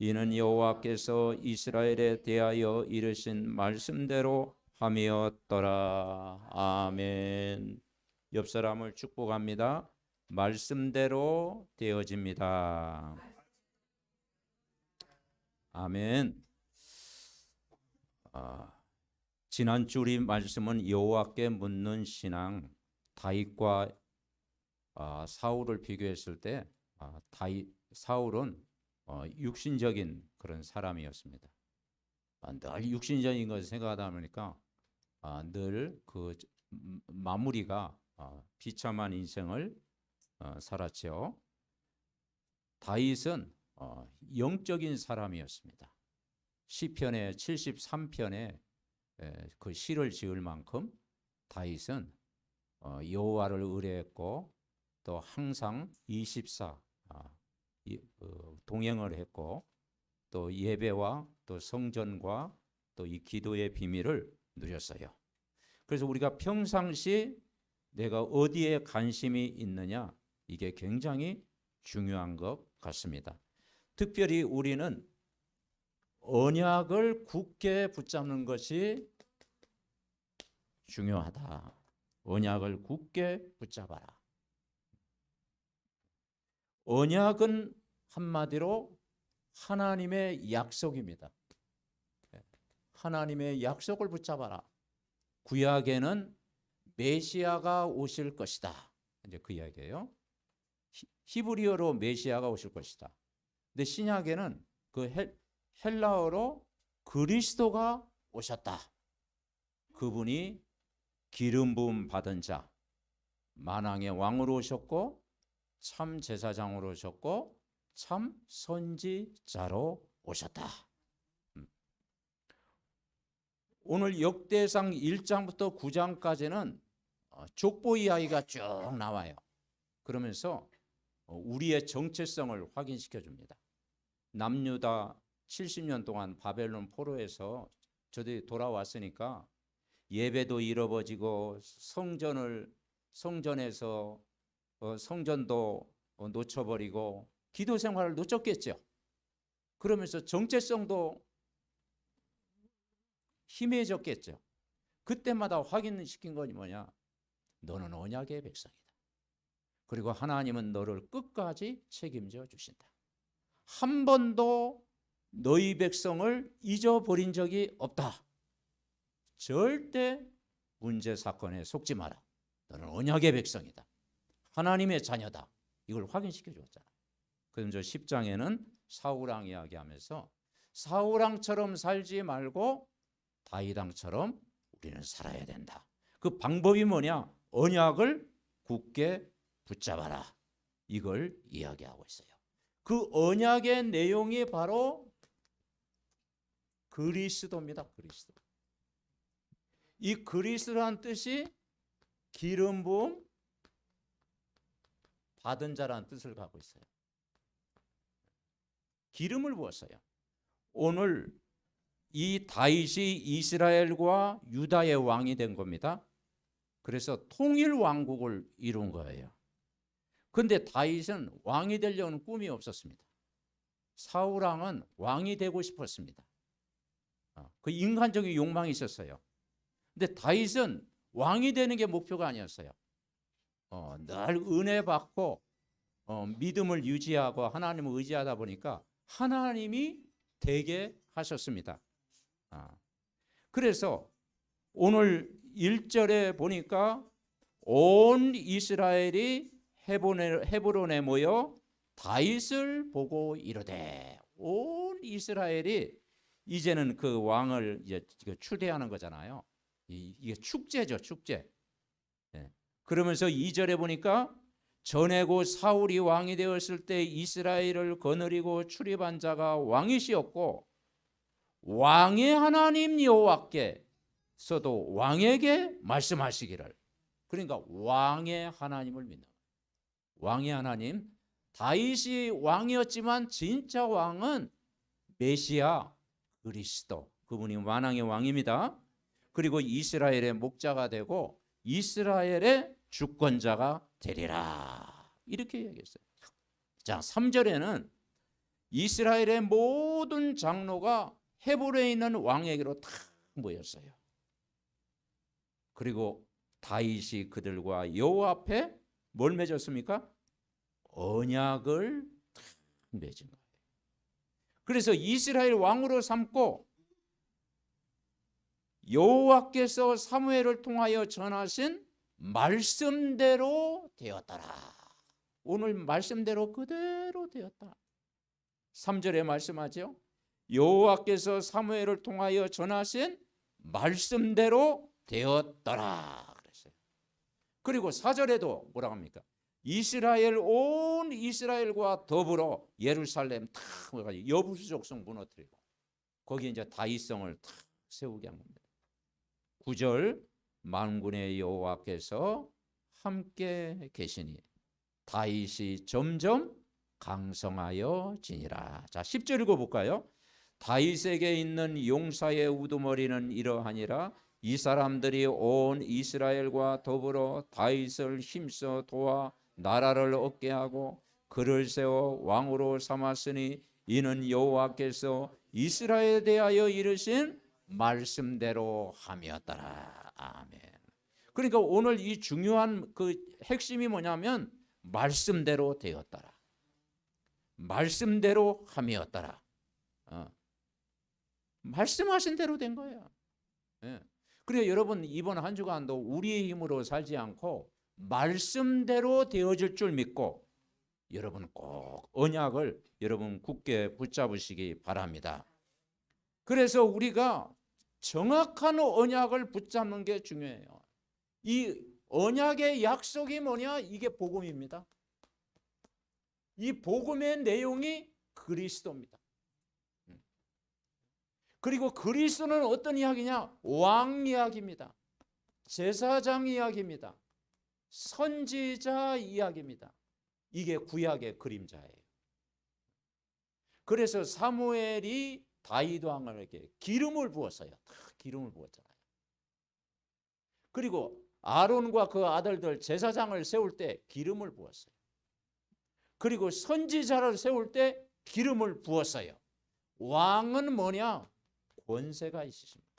이는 여호와께서 이스라엘에 대하여 이르신 말씀대로 함이었더라. 아멘. 옆 사람을 축복합니다. 말씀대로 되어집니다. 아멘. 지난 주 우리 말씀은 여호와께 묻는 신앙, 다윗과 사울을 비교했을 때 사울은 육신적인 그런 사람이었습니다. 늘 육신적인 것을 생각하다 보니까 늘 그 마무리가 비참한 인생을 살았죠. 다윗은 영적인 사람이었습니다. 시편의 73편에 그 시를 지을 만큼 다윗은 여호와를 의뢰했고 또 항상 24 동행을 했고 또 예배와 또 성전과 또 이 기도의 비밀을 누렸어요. 그래서 우리가 평상시 내가 어디에 관심이 있느냐, 이게 굉장히 중요한 것 같습니다. 특별히 우리는 언약을 굳게 붙잡는 것이 중요하다. 언약을 굳게 붙잡아라. 언약은 한마디로 하나님의 약속입니다. 하나님의 약속을 붙잡아라. 구약에는 메시아가 오실 것이다. 이제 그 이야기예요. 히브리어로 메시아가 오실 것이다. 근데 신약에는 그 헬라어로 그리스도가 오셨다. 그분이 기름 부음 받은 자, 만왕의 왕으로 오셨고 참 제사장으로 오셨고 참 선지자로 오셨다. 오늘 역대상 1장부터 9장까지는 족보 이야기가 쭉 나와요. 그러면서 우리의 정체성을 확인시켜 줍니다. 남유다 70년 동안 바벨론 포로에서 저들이 돌아왔으니까 예배도 잃어버지고 성전에서 성전도 놓쳐버리고 기도 생활을 놓쳤겠죠. 그러면서 정체성도 희미해졌겠죠. 그때마다 확인시킨 건 뭐냐? 너는 언약의 백성이다. 그리고 하나님은 너를 끝까지 책임져 주신다. 한 번도 너희 백성을 잊어버린 적이 없다. 절대 문제 사건에 속지 마라. 너는 언약의 백성이다. 하나님의 자녀다. 이걸 확인시켜 줬잖아요. 그럼 저 10장에는 사울왕 이야기하면서 사울왕처럼 살지 말고 다윗왕처럼 우리는 살아야 된다. 그 방법이 뭐냐? 언약을 굳게 붙잡아라. 이걸 이야기하고 있어요. 그 언약의 내용이 바로 그리스도입니다. 그리스도. 이 그리스도란 뜻이 기름 부음 받은 자라는 뜻을 갖고 있어요. 기름을 부었어요. 오늘 이 다윗이 이스라엘과 유다의 왕이 된 겁니다. 그래서 통일 왕국을 이룬 거예요. 그런데 다윗은 왕이 되려는 꿈이 없었습니다. 사울 왕은 왕이 되고 싶었습니다. 그 인간적인 욕망이 있었어요. 근데 다윗은 왕이 되는 게 목표가 아니었어요. 늘 은혜 받고 믿음을 유지하고 하나님을 의지하다 보니까 하나님이 되게 하셨습니다. 그래서 오늘 1절에 보니까 온 이스라엘이 헤브론에 모여 다윗을 보고 이르되, 온 이스라엘이 이제는 그 왕을 이제 추대하는 거잖아요. 이게 축제죠, 축제. 그러면서 2절에 보니까 전에 곧 사울이 왕이 되었을 때 이스라엘을 거느리고 출입한 자가 왕이시었고 왕의 하나님 여호와께서도 왕에게 말씀하시기를. 그러니까 왕의 하나님을 믿는, 왕의 하나님. 다윗이 왕이었지만 진짜 왕은 메시아 그리스도, 그분이 만왕의 왕입니다. 그리고 이스라엘의 목자가 되고 이스라엘의 주권자가 되리라. 이렇게 얘기했어요. 자, 3절에는 이스라엘의 모든 모든 장로가 헤브론에 있는 왕에게로 다 모였어요. 그리고 다윗이 그들과 여호와 앞에 뭘 맺었습니까? 언약을 맺은 거예요. 그래서 이스라엘 왕으로 삼고 여호와께서 사무엘을 통하여 전하신 말씀대로 되었더라. 오늘 말씀대로 그대로 되었다. 3절에 말씀하죠. 여호와께서 사무엘을 통하여 전하신 말씀대로 되었더라 그랬어요. 그리고 4절에도 뭐라고 합니까? 이스라엘 온 이스라엘과 더불어 예루살렘 탁 여부수 족속 무너뜨리고 거기에 이제 다윗성을 탁 세우게 한 겁니다. 9절 만군의 여호와께서 함께 계시니 다윗이 점점 강성하여 지니라. 자, 10절 읽어볼까요? 다윗에게 있는 용사의 우두머리는 이러하니라. 이 사람들이 온 이스라엘과 더불어 다윗을 힘써 도와 나라를 얻게 하고 그를 세워 왕으로 삼았으니 이는 여호와께서 이스라엘에 대하여 이르신 말씀대로 함이었더라. 아멘. 그러니까 오늘 이 중요한 그 핵심이 뭐냐면 말씀대로 되었더라. 말씀대로 함이었더라. 말씀하신 대로 된 거예요. 예. 그래서 여러분 이번 한 주간도 우리의 힘으로 살지 않고 말씀대로 되어질 줄 믿고 여러분 꼭 언약을 여러분 굳게 붙잡으시기 바랍니다. 그래서 우리가 정확한 언약을 붙잡는 게 중요해요. 이 언약의 약속이 뭐냐? 이게 복음입니다. 이 복음의 내용이 그리스도입니다. 그리고 그리스도는 어떤 이야기냐? 왕 이야기입니다. 제사장 이야기입니다. 선지자 이야기입니다. 이게 구약의 그림자예요. 그래서 사무엘이 다윗 왕에게 기름을 부었어요. 다 기름을 부었잖아요. 그리고 아론과 그 아들들 제사장을 세울 때 기름을 부었어요. 그리고 선지자를 세울 때 기름을 부었어요. 왕은 뭐냐? 권세가 있으십니다.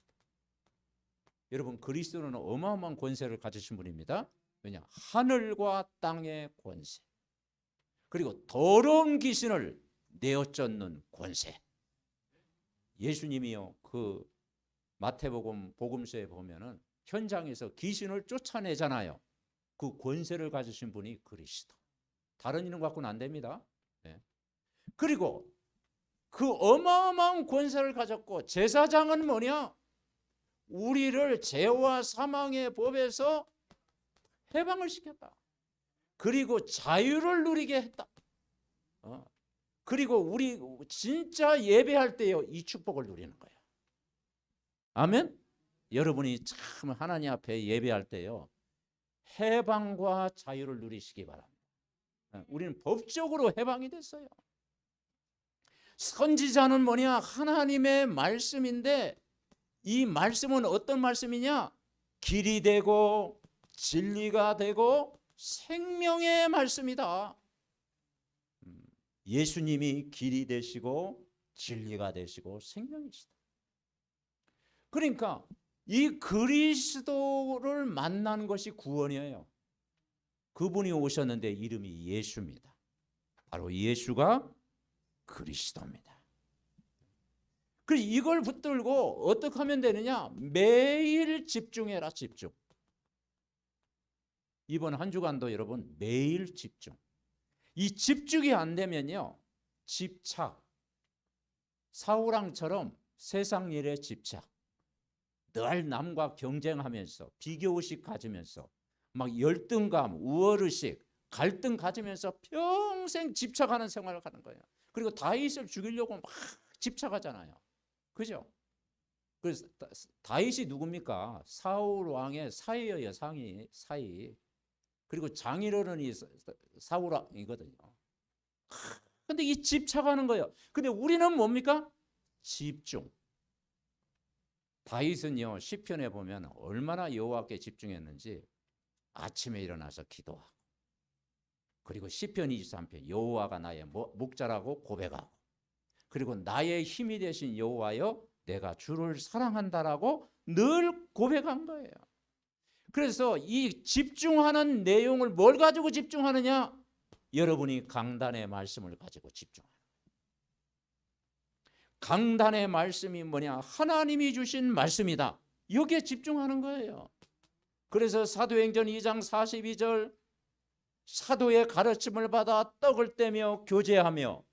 여러분 그리스도는 어마어마한 권세를 가지신 분입니다. 왜냐? 하늘과 땅의 권세, 그리고 더러운 귀신을 내어쫓는 권세. 예수님이요 그 마태복음 복음서에 보면은 현장에서 귀신을 쫓아내잖아요. 그 권세를 가지신 분이 그리스도. 다른 이름 갖고는 안 됩니다. 네. 그리고 그 어마어마한 권세를 가졌고 제사장은 뭐냐? 우리를 죄와 사망의 법에서 해방을 시켰다. 그리고 자유를 누리게 했다. 그리고 우리 진짜 예배할 때요 이 축복을 누리는 거예요. 아멘. 여러분이 참 하나님 앞에 예배할 때요 해방과 자유를 누리시기 바랍니다. 우리는 법적으로 해방이 됐어요. 선지자는 뭐냐? 하나님의 말씀인데 이 말씀은 어떤 말씀이냐? 길이 되고 진리가 되고 생명의 말씀이다. 예수님이 길이 되시고 진리가 되시고 생명이시다. 그러니까 이 그리스도를 만난 것이 구원이에요. 그분이 오셨는데 이름이 예수입니다. 바로 예수가 그리스도입니다. 그래서 이걸 붙들고 어떻게 하면 되느냐? 매일 집중해라. 집중. 이번 한 주간도 여러분 매일 집중. 이 집중이 안 되면요 집착, 사울왕처럼 세상 일에 집착, 늘 남과 경쟁하면서 비교의식 가지면서 막 열등감, 우월의식, 갈등 가지면서 평생 집착하는 생활을 하는 거예요. 그리고 다윗을 죽이려고 막 집착하잖아요. 그죠? 그래서 다윗이 누굽니까? 사울 왕의 사이예요. 사이. 그리고 장인어른이 사울 왕이거든요. 근데 이 집착하는 거예요. 근데 우리는 뭡니까? 집중. 다윗은요 시편에 보면 얼마나 여호와께 집중했는지 아침에 일어나서 기도하고, 그리고 시편 23편 여호와가 나의 목자라고 고백하고, 그리고 나의 힘이 되신 여호와여 내가 주를 사랑한다라고 늘 고백한 거예요. 그래서 이 집중하는 내용을 뭘 가지고 집중하느냐? 여러분이 강단의 말씀을 가지고 집중하는 거예요. 강단의 말씀이 뭐냐? 하나님이 주신 말씀이다. 여기에 집중하는 거예요. 그래서 사도행전 2장 42절 사도의 가르침을 받아 떡을 떼며 교제하며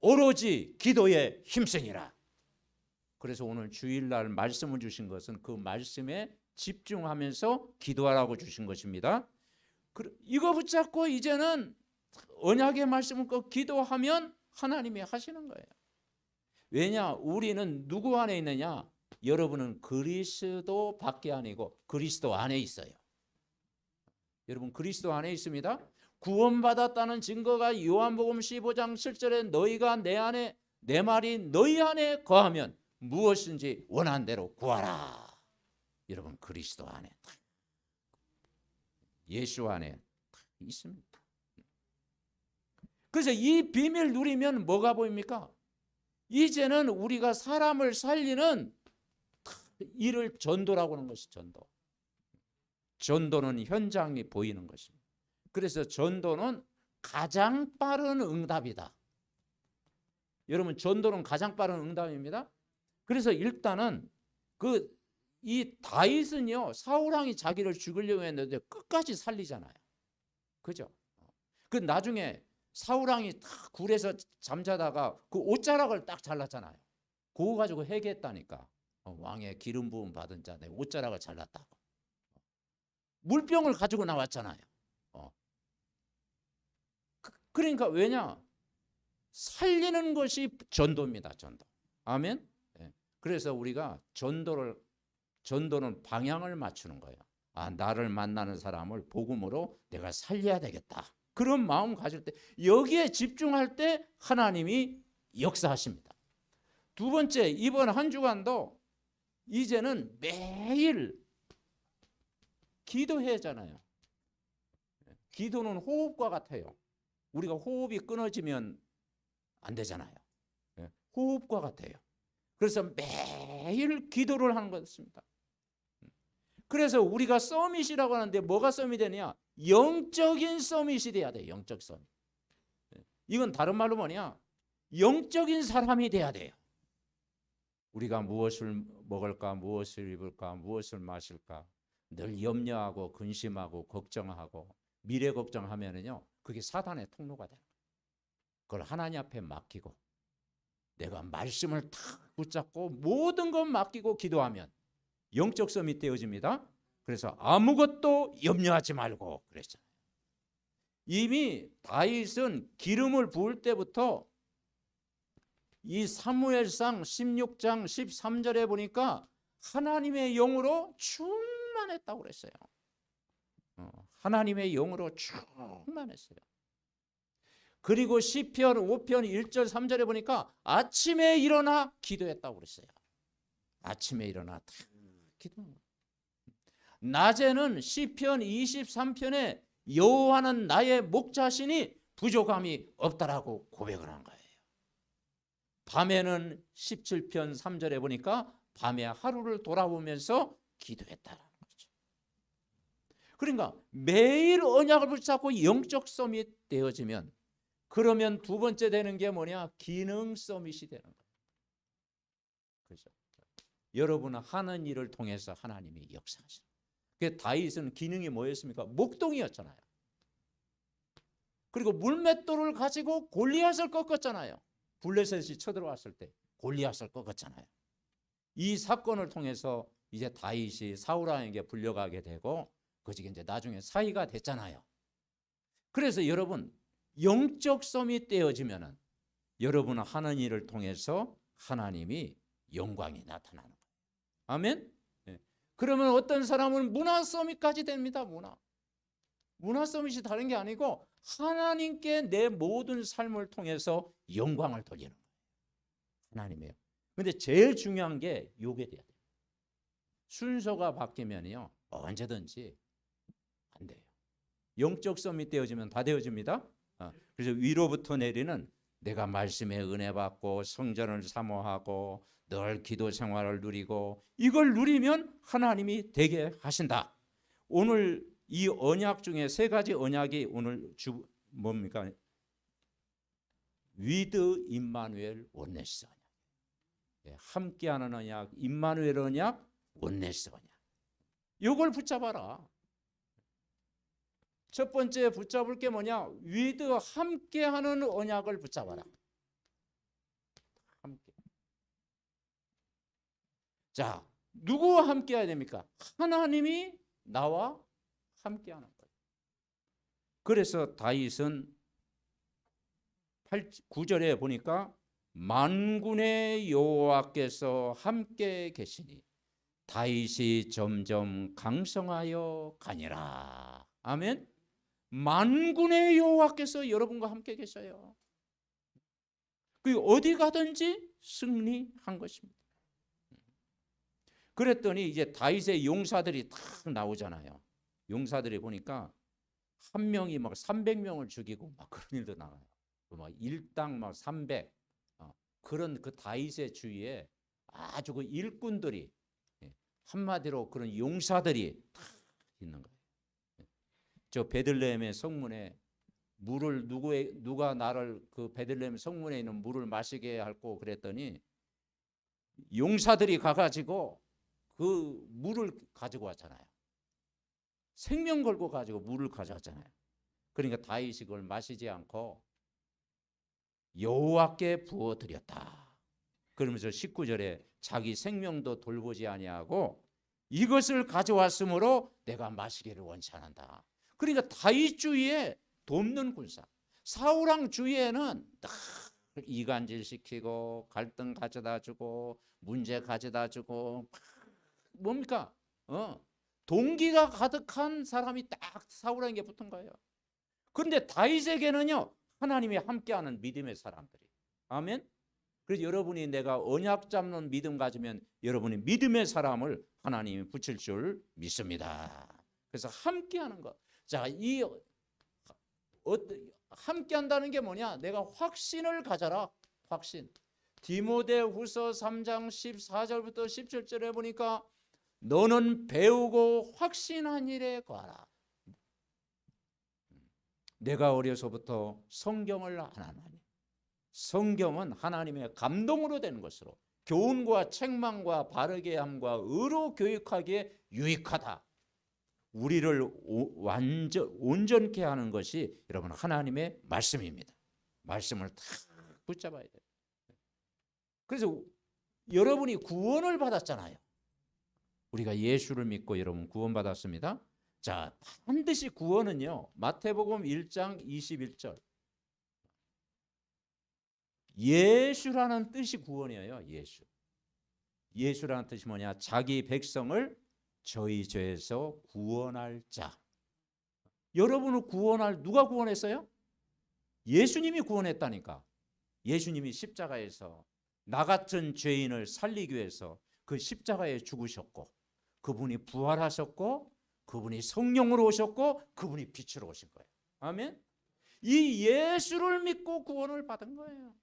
오로지 기도에 힘쓰니라. 그래서 오늘 주일날 말씀을 주신 것은 그 말씀에 집중하면서 기도하라고 주신 것입니다. 이거 붙잡고 이제는 언약의 말씀을 꼭 기도하면 하나님이 하시는 거예요. 왜냐? 우리는 누구 안에 있느냐? 여러분은 그리스도 밖에 아니고 그리스도 안에 있어요. 여러분 그리스도 안에 있습니다. 구원받았다는 증거가 요한복음 15장 7절에 너희가 내 안에 내 말이 너희 안에 거하면 무엇인지 원한 대로 구하라. 여러분 그리스도 안에 예수 안에 있습니다. 그래서 이 비밀 누리면 뭐가 보입니까? 이제는 우리가 사람을 살리는 일을 전도라고 하는 것이 전도. 전도는 현장이 보이는 것입니다. 그래서 전도는 가장 빠른 응답이다. 여러분 전도는 가장 빠른 응답입니다. 그래서 일단은 이 다윗은요 사울왕이 자기를 죽이려고 했는데 끝까지 살리잖아요. 그죠? 그 나중에 사울왕이 딱 굴에서 잠자다가 그 옷자락을 딱 잘랐잖아요. 그거 가지고 회개했다니까. 왕의 기름 부음 받은 자 내 옷자락을 잘랐다고. 물병을 가지고 나왔잖아요. 그러니까 왜냐? 살리는 것이 전도입니다. 전도. 아멘. 그래서 우리가 전도는 방향을 맞추는 거예요. 나를 만나는 사람을 복음으로 내가 살려야 되겠다. 그런 마음 가질 때 여기에 집중할 때 하나님이 역사하십니다. 두 번째, 이번 한 주간도 이제는 매일 기도해야 하잖아요. 기도는 호흡과 같아요. 우리가 호흡이 끊어지면 안 되잖아요. 호흡과 같아요. 그래서 매일 기도를 하는 것입니다. 그래서 우리가 서밋이라고 하는데 뭐가 서밋이 되냐? 영적인 서밋이 돼야 돼요. 영적 서밋. 이건 다른 말로 뭐냐? 영적인 사람이 돼야 돼요. 우리가 무엇을 먹을까, 무엇을 입을까, 무엇을 마실까 늘 염려하고 근심하고 걱정하고 미래 걱정하면은요 그게 사단의 통로가 돼요. 그걸 하나님 앞에 맡기고 내가 말씀을 탁 붙잡고 모든 것 맡기고 기도하면 영적 서밋 되어집니다. 그래서 아무것도 염려하지 말고 그랬잖아요. 이미 다윗은 기름을 부을 때부터 이 사무엘상 16장 13절에 보니까 하나님의 영으로 충만했다고 그랬어요. 하나님의 영으로 충만했어요. 그리고 시편 5편 1절 3절에 보니까 아침에 일어나 기도했다고 그랬어요. 아침에 일어나 기도하는 거예요. 낮에는 시편 23편에 여호와는 나의 목자시니 부족함이 없다라고 고백을 한 거예요. 밤에는 17편 3절에 보니까 밤에 하루를 돌아보면서 기도했다라는 거죠. 그러니까 매일 언약을 붙잡고 영적 서밋 되어지면 그러면 두 번째 되는 게 뭐냐? 기능 서밋이 되는 거예요. 그렇죠? 여러분은 하는 일을 통해서 하나님이 역사하시는 거예요. 그 다윗은 기능이 뭐였습니까? 목동이었잖아요. 그리고 물맷돌을 가지고 골리앗을 꺾었잖아요. 블레셋이 쳐들어왔을 때 골리앗을 꺾었잖아요. 이 사건을 통해서 이제 다윗이 사울왕에게 불려가게 되고 그것이 이제 나중에 사위가 됐잖아요. 그래서 여러분 영적 서밋 되어지면은 여러분은 하는 일을 통해서 하나님이 영광이 나타나는 거예요. 아멘. 그러면 어떤 사람은 문화 서밋까지 됩니다. 문화 서밋이 다른 게 아니고 하나님께 내 모든 삶을 통해서 영광을 돌리는 거예요. 하나님이에요. 근데 제일 중요한 게 요게 돼야 돼요. 순서가 바뀌면요 언제든지 안 돼요. 영적 서밋 되어지면 다 되어집니다. 그래서 위로부터 내리는 내가 말씀에 은혜 받고 성전을 사모하고 늘 기도 생활을 누리고 이걸 누리면 하나님이 되게 하신다. 오늘 이 언약 중에 세 가지 언약이 오늘 뭡니까? 위드 임마누엘 원네스 언약. 함께하는 언약, 임마누엘 언약, 원네스 언약. 이걸 붙잡아라. 첫 번째 붙잡을 게 뭐냐? 위드 함께하는 언약을 붙잡아라. 함께. 자, 누구와 함께해야 됩니까? 하나님이 나와 함께하는 거예요. 그래서 다윗은 9절에 보니까 만군의 여호와께서 함께 계시니 다윗이 점점 강성하여 가니라. 아멘. 만군의 여호와께서 여러분과 함께 계셔요. 그 어디 가든지 승리한 것입니다. 그랬더니 이제 다윗의 용사들이 탁 나오잖아요. 용사들이 보니까 한 명이 막 300명을 죽이고 막 그런 일도 나와요. 막 일당 막 300 그런 그 다윗의 주위에 아주 그 일꾼들이 한마디로 그런 용사들이 다 있는 거예요. 저 베들레헴의 성문에 물을 누가 나를 그 베들레헴 성문에 있는 물을 마시게 할고 그랬더니 용사들이 가가지고 그 물을 가지고 왔잖아요. 생명 걸고 가지고 물을 가져왔잖아요. 그러니까 다윗이 그걸 마시지 않고 여호와께 부어드렸다. 그러면서 19절에 자기 생명도 돌보지 아니하고 이것을 가져왔으므로 내가 마시기를 원치 않는다. 그러니까 다윗 주위에 돕는 군사, 사울왕 주위에는 딱 이간질시키고 갈등 가져다주고 문제 가져다주고 뭡니까? 동기가 가득한 사람이 딱 사울왕에게 붙은 거예요. 그런데 다윗에게는요 하나님이 함께하는 믿음의 사람들이. 아멘. 그래서 여러분이 내가 언약 잡는 믿음 가지면 여러분이 믿음의 사람을 하나님이 붙일 줄 믿습니다. 그래서 함께하는 것. 자, 이 함께한다는 게 뭐냐? 내가 확신을 가져라. 확신. 디모데후서 3장 14절부터 17절에 보니까 너는 배우고 확신한 일에 거하라. 내가 어려서부터 성경을 안 하나니 성경은 하나님의 감동으로 되는 것으로 교훈과 책망과 바르게 함과 의로 교육하기에 유익하다. 우리를 온전케 하는 것이 여러분 하나님의 말씀입니다. 말씀을 다 붙잡아야 돼요. 그래서 여러분이 구원을 받았잖아요. 우리가 예수를 믿고 여러분 구원받았습니다. 자, 반드시 구원은요. 마태복음 1장 21절. 예수라는 뜻이 구원이에요. 예수. 예수라는 뜻이 뭐냐? 자기 백성을 저희 죄에서 구원할 자. 여러분을 구원할 누가 구원했어요? 예수님이 구원했다니까. 예수님이 십자가에서 나 같은 죄인을 살리기 위해서 그 십자가에 죽으셨고 그분이 부활하셨고 그분이 성령으로 오셨고 그분이 빛으로 오신 거예요. 아멘. 이 예수를 믿고 구원을 받은 거예요.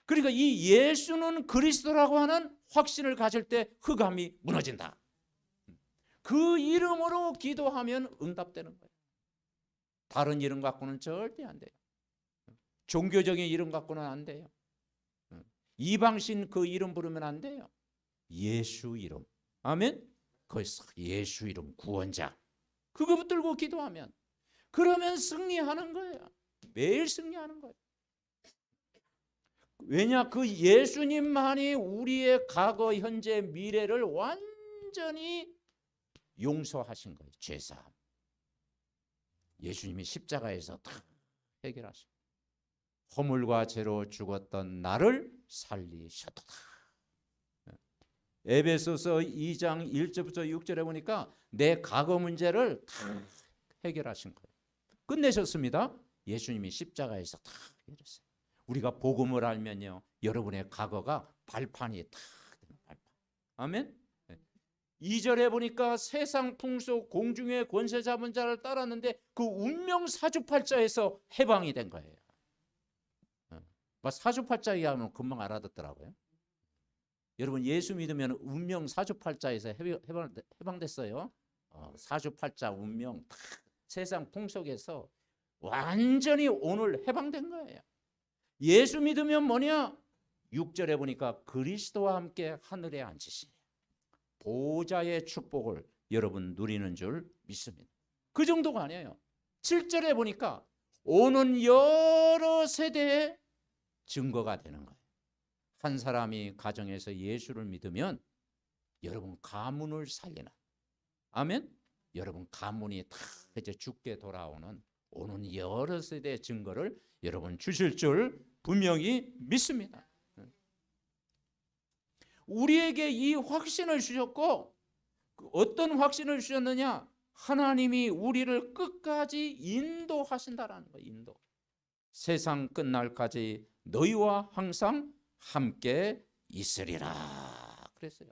그러니까 이 예수는 그리스도라고 하는 확신을 가질 때 흑암이 무너진다. 그 이름으로 기도하면 응답되는 거예요. 다른 이름 갖고는 절대 안 돼요. 종교적인 이름 갖고는 안 돼요. 이방신 그 이름 부르면 안 돼요. 예수 이름. 아멘. 거기서 예수 이름 구원자. 그거 붙들고 기도하면 그러면 승리하는 거예요. 매일 승리하는 거예요. 왜냐? 그 예수님만이 우리의 과거, 현재, 미래를 완전히 용서하신 거예요. 죄사함. 예수님이 십자가에서 다 해결하신 허물과 죄로 죽었던 나를 살리셨도다. 에베소서 2장 1절부터 6절에 보니까 내 과거 문제를 다 해결하신 거예요. 끝내셨습니다. 예수님이 십자가에서 다 해결했어요. 우리가 복음을 알면요, 여러분의 과거가 발판이 다 되는 발판. 아멘. 2절에 보니까 세상 풍속 공중의 권세 잡은 자를 따랐는데 그 운명 사주팔자에서 해방이 된 거예요. 막 사주팔자 하면 금방 알아듣더라고요. 여러분 예수 믿으면 운명 사주팔자에서 해방됐어요. 사주팔자 운명 세상 풍속에서 완전히 오늘 해방된 거예요. 예수 믿으면 뭐냐? 6절에 보니까 그리스도와 함께 하늘에 앉으시니 보좌의 축복을 여러분 누리는 줄 믿습니다. 그 정도가 아니에요. 7절에 보니까 오는 여러 세대의 증거가 되는 거예요. 한 사람이 가정에서 예수를 믿으면 여러분 가문을 살리는, 아멘? 여러분 가문이 다 이제 죽게 돌아오는 오는 여러 세대의 증거를 여러분 주실 줄 분명히 믿습니다. 우리에게 이 확신을 주셨고, 어떤 확신을 주셨느냐? 하나님이 우리를 끝까지 인도하신다라는 거예요. 인도. 세상 끝날까지 너희와 항상 함께 있으리라 그랬어요.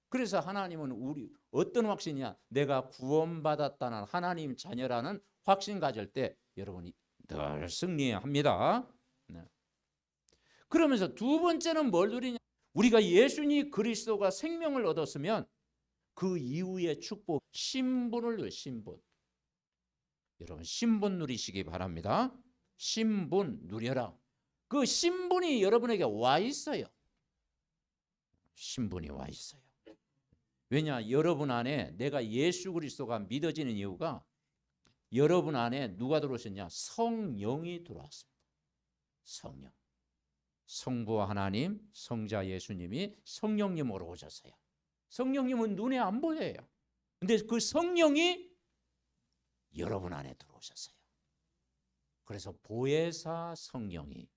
그래서 하나님은 우리 어떤 확신이냐? 내가 구원받았다는 하나님 자녀라는 확신 가질 때 여러분이 늘 승리합니다. 네. 그러면서 두 번째는 뭘 누리냐? 우리가 예수님 그리스도가 생명을 얻었으면 그 이후의 축복, 신분을 누려. 신분. 여러분 신분 누리시기 바랍니다. 신분 누려라. 그 신분이 여러분에게 와 있어요. 신분이 와 있어요. 왜냐? 여러분 안에 내가 예수 그리스도가 믿어지는 이유가 여러분 안에 누가 들어오셨냐? 성령이 들어왔습니다. 성령. 성부 하나님, 성자 예수님이 성령님으로 오셨어요. 성령님은 눈에 안 보여요. 근데 그 성령이 여러분 안에 들어오셨어요. 그래서 보혜사 성령이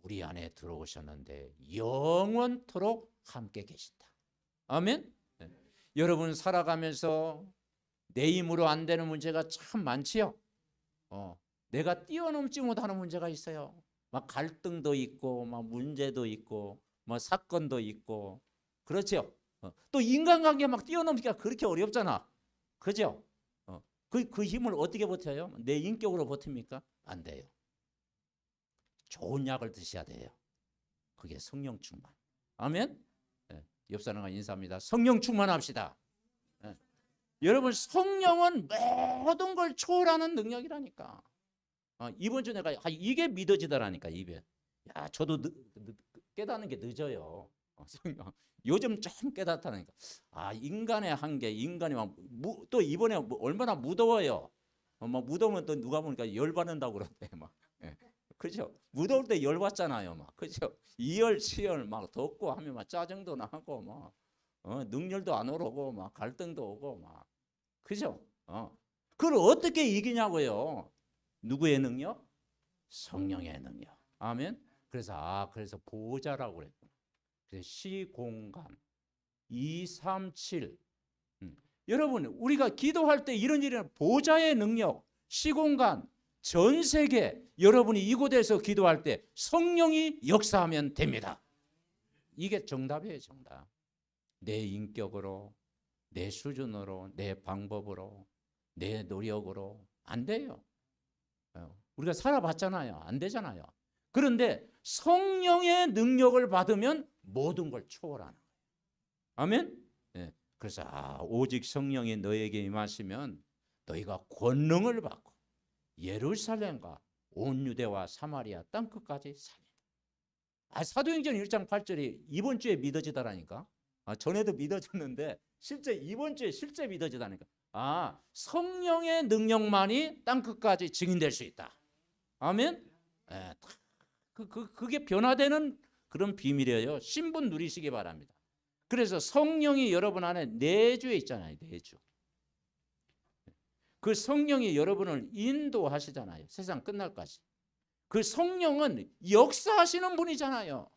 우리 안에 들어오셨는데 영원토록 함께 계신다. 아멘. 네. 여러분 살아가면서 내 힘으로 안 되는 문제가 참 많지요. 내가 뛰어넘지 못하는 문제가 있어요. 막 갈등도 있고, 막 문제도 있고, 막 사건도 있고, 그렇죠. 또 인간관계 막 뛰어넘기가 그렇게 어렵잖아. 그죠? 그 힘을 어떻게 버텨요? 내 인격으로 버팁니까? 안 돼요. 좋은 약을 드셔야 돼요. 그게 성령 충만. 아멘. 네. 옆 사람과 인사합니다. 성령 충만합시다. 네. 여러분 성령은 모든 걸 초월하는 능력이라니까. 이번 주에 내가 이게 믿어지더라니까. 입에. 야, 저도 깨닫는 게 늦어요. 성령. 요즘 좀 깨닫다니까. 인간의 한계, 인간이 또 이번에 얼마나 무더워요. 막 무더우면 또 누가 보니까 열받는다고 그러대. 막. 예. 그죠? 무더울 때 열받잖아요. 막. 그죠? 이열치열 막 덥고 하면 막 짜증도 나고 막 능열도 안 오르고 막 갈등도 오고 막. 그죠? 그걸 어떻게 이기냐고요? 누구의 능력? 성령의 능력. 아멘. 그래서 보호자라고 그랬구나. 그래서 시공간 237. 여러분 우리가 기도할 때 이런 일은 보호자의 능력, 시공간, 전 세계 여러분이 이곳에서 기도할 때 성령이 역사하면 됩니다. 이게 정답이에요. 정답. 내 인격으로, 내 수준으로, 내 방법으로, 내 노력으로 안 돼요. 우리가 살아봤잖아요. 안 되잖아요. 그런데 성령의 능력을 받으면 모든 걸 초월하는 거예요. 아멘. 네. 그래서 오직 성령이 너에게 임하시면 너희가 권능을 받고 예루살렘과 온 유대와 사마리아 땅끝까지 살리라. 사도행전 1장 8절이 이번 주에 믿어지더라니까. 전에도 믿어졌는데 실제 이번 주에 실제 믿어지다니까. 성령의 능력만이 땅끝까지 증인될 수 있다. 아멘. 네. 그게 변화되는 그런 비밀이에요. 신분 누리시기 바랍니다. 그래서 성령이 여러분 안에 내주에 있잖아요. 내주. 그 성령이 여러분을 인도하시잖아요. 세상 끝날까지. 그 성령은 역사하시는 분이잖아요.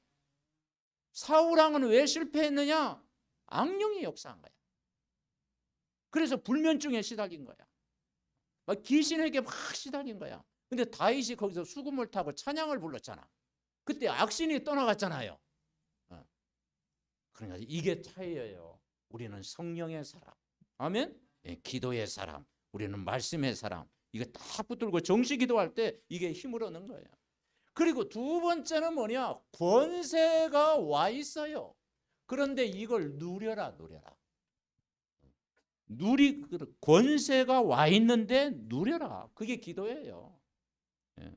사울왕은 왜 실패했느냐? 악령이 역사한 거야. 그래서 불면증에 시달린 거야. 막 귀신에게 막 시달린 거야. 근데 다윗이 거기서 수금을 타고 찬양을 불렀잖아. 그때 악신이 떠나갔잖아요. 그러니까 이게 차이예요. 우리는 성령의 사람. 아멘. 기도의 사람. 우리는 말씀의 사람. 이거 딱 붙들고 정시 기도할 때 이게 힘을 얻는 거예요. 그리고 두 번째는 뭐냐? 권세가 와 있어요. 그런데 이걸 누려라. 권세가 와 있는데 누려라. 그게 기도예요. 예.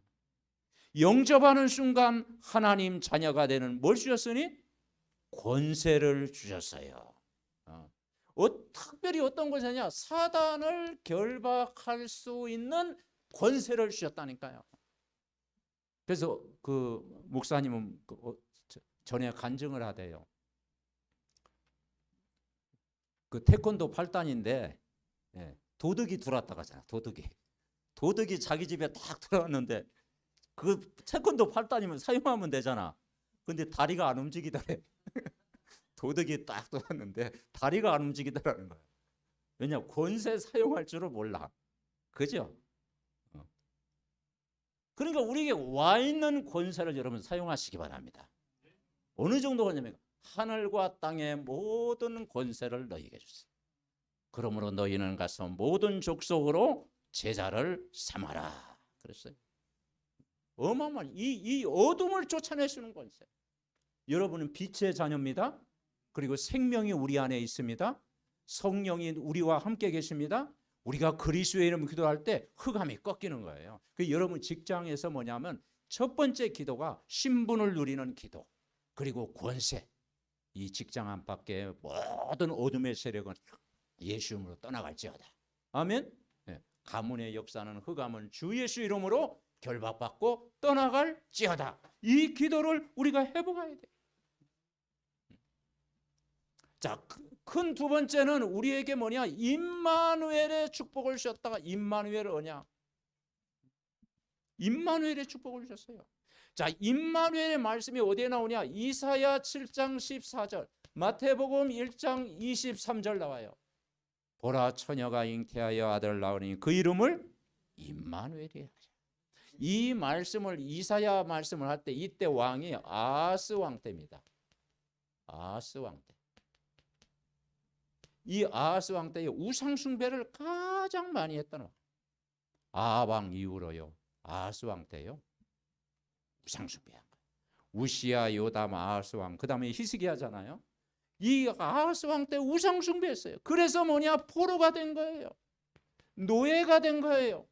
영접하는 순간 하나님 자녀가 되는 뭘 주셨으니? 권세를 주셨어요. 특별히 어떤 권세냐? 사단을 결박할 수 있는 권세를 주셨다니까요. 그래서 그 목사님은 전에 간증을 하대요. 그 태권도 8단인데 도둑이 들어왔다 가잖아. 도둑이 자기 집에 딱 들어왔는데 그 태권도 8단이면 사용하면 되잖아. 근데 다리가 안 움직이더래. 도둑이 딱 들어왔는데 다리가 안 움직이더라는 거야. 왜냐? 권세 사용할 줄을 몰라. 그죠? 그러니까 우리에게 와 있는 권세를 여러분 사용하시기 바랍니다. 어느 정도 하냐면 하늘과 땅의 모든 권세를 너희에게 줬어요. 그러므로 너희는 가서 모든 족속으로 제자를 삼아라. 그랬어요. 어마어마한 이 어둠을 쫓아내시는 권세. 여러분은 빛의 자녀입니다. 그리고 생명이 우리 안에 있습니다. 성령이 우리와 함께 계십니다. 우리가 그리스도의 이름으로 기도할 때 흑암이 꺾이는 거예요. 여러분 직장에서 뭐냐면 첫 번째 기도가 신분을 누리는 기도, 그리고 권세. 이 직장 안팎의 모든 어둠의 세력은 예수 이름으로 떠나갈지어다. 아멘. 가문의 역사는 흑암은 주 예수 이름으로 결박받고 떠나갈지어다. 이 기도를 우리가 해보아야 돼. 자, 큰 두 번째는 우리에게 뭐냐? 임마누엘의 축복을 주셨다가 임마누엘 언약. 임마누엘의 축복을 주셨어요. 자, 임마누엘의 말씀이 어디에 나오냐? 이사야 7장 14절, 마태복음 1장 23절 나와요. 보라, 처녀가 잉태하여 아들을 낳으니 그 이름을 임마누엘이라. 이 말씀을 이사야 말씀을 할 때 이때 왕이 아하스 왕 때입니다. 아하스 왕 때. 이 아하스 왕 때에 우상 숭배를 가장 많이 했던 아합 왕 이후로요. 아하스 왕 때요. 우상 숭배한 거예요. 우시야, 요담, 아하스 왕, 그다음에 히스기야잖아요. 이 아하스 왕 때 우상 숭배했어요. 그래서 뭐냐? 포로가 된 거예요. 노예가 된 거예요.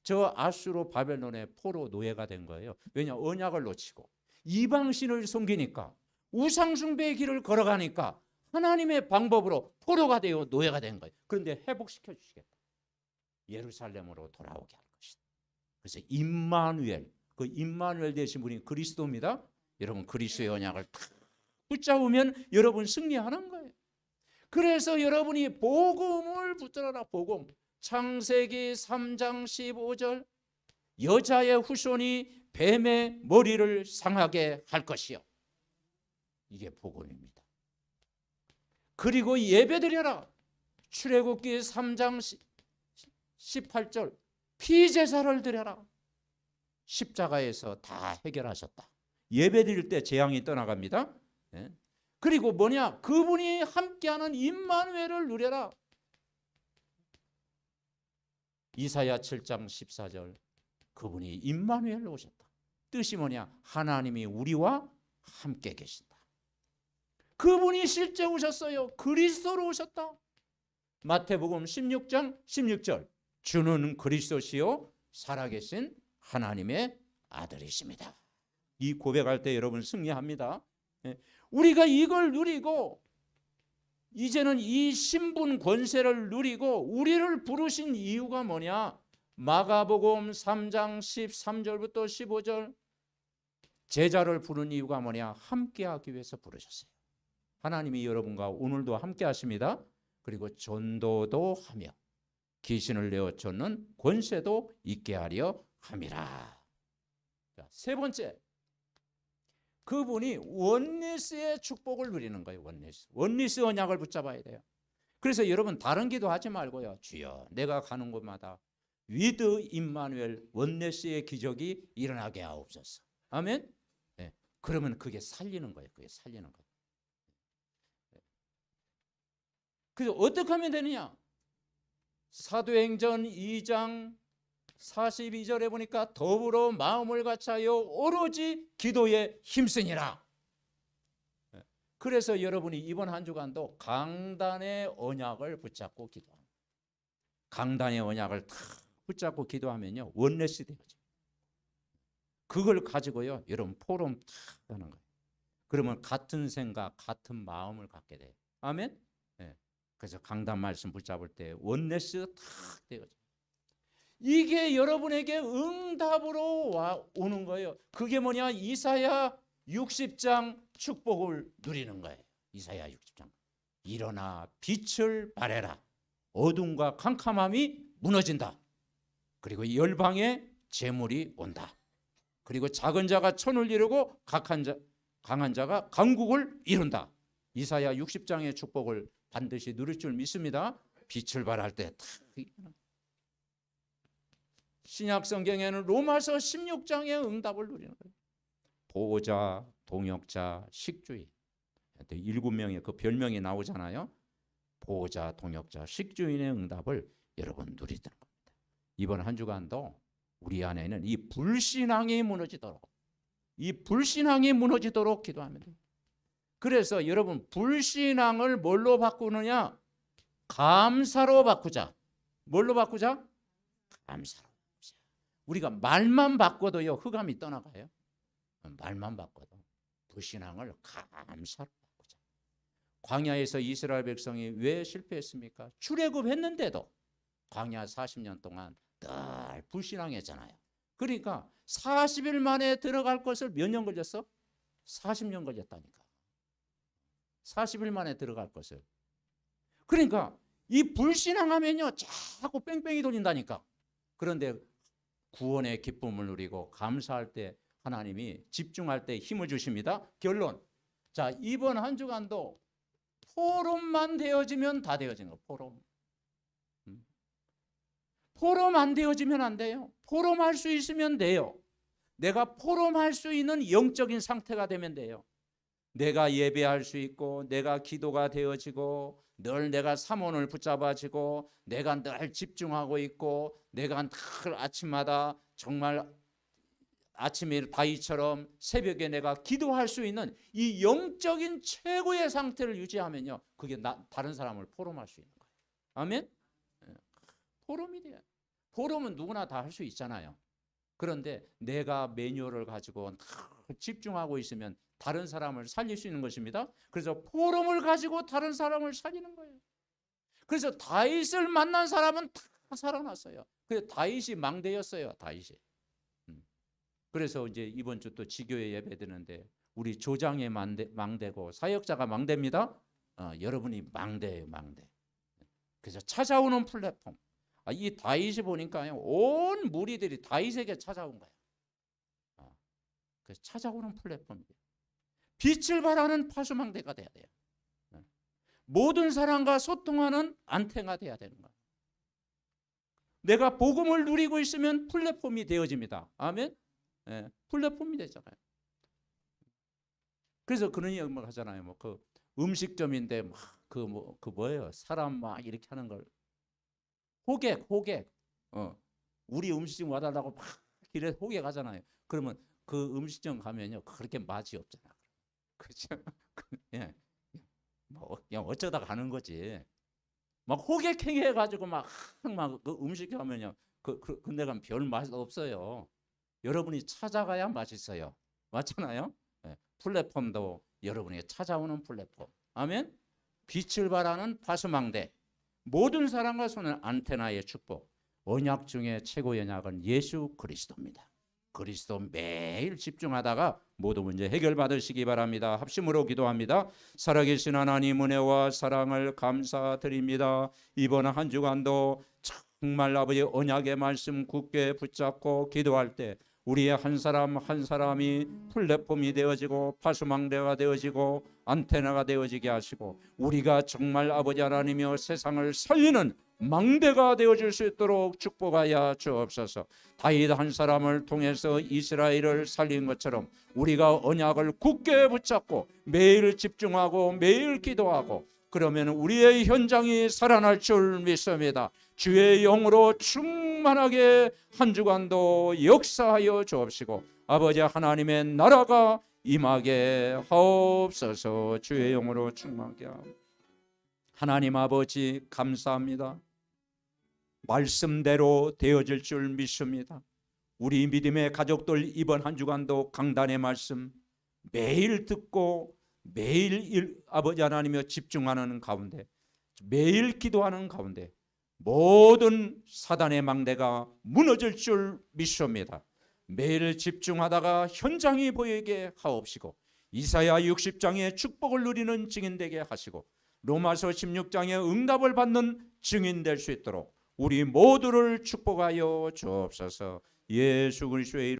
저 아수르 바벨론의 포로 노예가 된 거예요. 왜냐? 언약을 놓치고 이방신을 섬기니까, 우상 숭배의 길을 걸어가니까 하나님의 방법으로 포로가 되어 노예가 된 거예요. 그런데 회복시켜 주시겠다. 예루살렘으로 돌아오게 할 것이다. 그래서 임마누엘, 그 임마누엘 되신 분이 그리스도입니다. 여러분 그리스도의 언약을 탁 붙잡으면 여러분 승리하는 거예요. 그래서 여러분이 복음을 붙들어라. 복음. 창세기 3장 15절, 여자의 후손이 뱀의 머리를 상하게 할 것이요. 이게 복음입니다. 그리고 예배드려라. 출애굽기 3장 18절, 피제사를 드려라. 십자가에서 다 해결하셨다. 예배드릴 때 재앙이 떠나갑니다. 그리고 뭐냐? 그분이 함께하는 임마누엘을 누려라. 이사야 7장 14절, 그분이 임마누엘로 오셨다. 뜻이 뭐냐? 하나님이 우리와 함께 계신다. 그분이 실제 오셨어요. 그리스도로 오셨다. 마태복음 16장 16절, 주는 그리스도시요 살아계신 하나님의 아들이십니다. 이 고백할 때 여러분 승리합니다. 우리가 이걸 누리고 이제는 이 신분 권세를 누리고 우리를 부르신 이유가 뭐냐? 마가복음 3장 13절부터 15절, 제자를 부른 이유가 뭐냐? 함께하기 위해서 부르셨어요. 하나님이 여러분과 오늘도 함께 하십니다. 그리고 전도도 하며 귀신을 내어 쫓는 권세도 있게 하려 함이라. 자, 세 번째, 그분이 원리스의 축복을 누리는 거예요. 원리스 언약을 붙잡아야 돼요. 그래서 여러분 다른 기도하지 말고요. 주여, 내가 가는 곳마다 위드 임마누엘 원리스의 기적이 일어나게 하옵소서. 아멘. 네. 그러면 그게 살리는 거예요. 그게 살리는 거예요. 그래서 어떻게 하면 되느냐? 사도행전 2장 42절에 보니까 더불어 마음을 같이하여 오로지 기도에 힘쓰니라. 그래서 여러분이 이번 한 주간도 강단의 언약을 붙잡고 기도합니다. 강단의 언약을 탁 붙잡고 기도하면요, 원내스 되어져요. 그걸 가지고요, 여러분 포럼 탁 하는 거예요. 그러면 같은 생각, 같은 마음을 갖게 돼요. 아멘? 네. 그래서 강단 말씀 붙잡을 때 원내스 탁 되어져요. 이게 여러분에게 응답으로 오는 거예요. 그게 뭐냐? 이사야 60장 축복을 누리는 거예요. 이사야 60장. 일어나 빛을 발해라. 어둠과 캄캄함이 무너진다. 그리고 열방에 재물이 온다. 그리고 작은 자가 천을 이루고 강한 자가 강국을 이룬다. 이사야 60장의 축복을 반드시 누릴 줄 믿습니다. 빛을 발할 때 신약 성경에는 로마서 16장의 응답을 누리는 거예요. 보호자, 동역자, 식주인. 7명의 그 별명이 나오잖아요. 보호자, 동역자, 식주인의 응답을 여러분 누리도록 겁니다. 이번 한 주간도 우리 안에는 이 불신앙이 무너지도록 기도하면 돼요. 그래서 여러분 불신앙을 뭘로 바꾸느냐? 감사로 바꾸자. 뭘로 바꾸자? 감사로. 우리가 말만 바꿔도요, 흑암이 떠나가요. 말만 바꿔도 불신앙을 감사로 바꾸자. 광야에서 이스라엘 백성이 왜 실패했습니까? 출애굽했는데도 광야 40년 동안 늘 불신앙했잖아요. 그러니까 40일 만에 들어갈 것을 몇 년 걸렸어? 40년 걸렸다니까. 40일 만에 들어갈 것을. 그러니까 이 불신앙하면요, 자꾸 뺑뺑이 돌린다니까. 그런데 구원의 기쁨을 누리고 감사할 때 하나님이 집중할 때 힘을 주십니다. 결론. 자, 이번 한 주간도 포럼만 되어지면 다 되어지는 거. 포럼 안 되어지면 안 돼요. 포럼할 수 있으면 돼요. 내가 포럼할 수 있는 영적인 상태가 되면 돼요. 내가 예배할 수 있고, 내가 기도가 되어지고, 늘 내가 사모를 붙잡아지고, 내가 늘 집중하고 있고, 내가 늘 아침마다 정말 아침에 다윗처럼 새벽에 내가 기도할 수 있는 이 영적인 최고의 상태를 유지하면요, 그게 다른 사람을 포럼할 수 있는 거예요. 아멘? 포럼이 돼요. 포럼은 누구나 다 할 수 있잖아요. 그런데 내가 매뉴얼을 가지고 집중하고 있으면 다른 사람을 살릴 수 있는 것입니다. 그래서 포럼을 가지고 다른 사람을 살리는 거예요. 그래서 다윗을 만난 사람은 다 살아났어요. 그래서 다윗이 망대였어요. 다윗이. 그래서 이제 이번 주 또 지교회 예배 드는데 우리 조장의 망대고 사역자가 망대입니다. 여러분이 망대예요, 망대. 그래서 찾아오는 플랫폼. 이 다윗이 보니까 온 무리들이 다윗에게 찾아온 거예요. 그래서 찾아오는 플랫폼이에요. 빛을 발하는 파수망대가 돼야 돼요. 모든 사람과 소통하는 안테나가 돼야 되는 거예요. 내가 복음을 누리고 있으면 플랫폼이 되어집니다. 아멘. 플랫폼이 되잖아요. 그래서 그런 얘기 하잖아요. 뭐 그 음식점인데 뭐예요? 사람 막 이렇게 하는 걸 호객. 우리 음식점 와달라고 막 길에 호객 하잖아요. 그러면 그 음식점 가면요, 그렇게 맛이 없잖아. 그렇죠? 예. 뭐 그냥 어쩌다 가는 거지. 막 호객행위 해가지고 막 그 음식 가면요, 근데 가면 별 맛 없어요. 여러분이 찾아가야 맛있어요. 맞잖아요? 예. 플랫폼도 여러분이 찾아오는 플랫폼. 아멘. 빛을 발하는 파수망대. 모든 사람과 손은 안테나의 축복. 언약 중에 최고의 언약은 예수 그리스도입니다. 그리스도 매일 집중하다가 모든 문제 해결받으시기 바랍니다. 합심으로 기도합니다. 살아계신 하나님 은혜와 사랑을 감사드립니다. 이번 한 주간도 정말 아버지 언약의 말씀 굳게 붙잡고 기도할 때 우리의 한 사람 한 사람이 플랫폼이 되어지고 파수망대가 되어지고 안테나가 되어지게 하시고 우리가 정말 아버지 하나님이여 세상을 살리는 망대가 되어줄 수 있도록 축복하여 주옵소서. 다윗 한 사람을 통해서 이스라엘을 살린 것처럼 우리가 언약을 굳게 붙잡고 매일 집중하고 매일 기도하고 그러면 우리의 현장이 살아날 줄 믿습니다. 주의 영으로 충만하게 한 주간도 역사하여 주옵시고 아버지 하나님의 나라가 임하게 하옵소서. 주의 영으로 충만하게 하옵소서. 하나님 아버지 감사합니다. 말씀대로 되어질 줄 믿습니다. 우리 믿음의 가족들 이번 한 주간도 강단의 말씀 매일 듣고 매일 아버지 하나님여 집중하는 가운데, 매일 기도하는 가운데 모든 사단의 망대가 무너질 줄 믿습니다. 매일 집중하다가 현장이 보이게 하옵시고 이사야 60장의 축복을 누리는 증인 되게 하시고 로마서 16장의 응답을 받는 증인 될 수 있도록 우리 모두를 축복하여 주옵소서. 예수 그리스도의 이름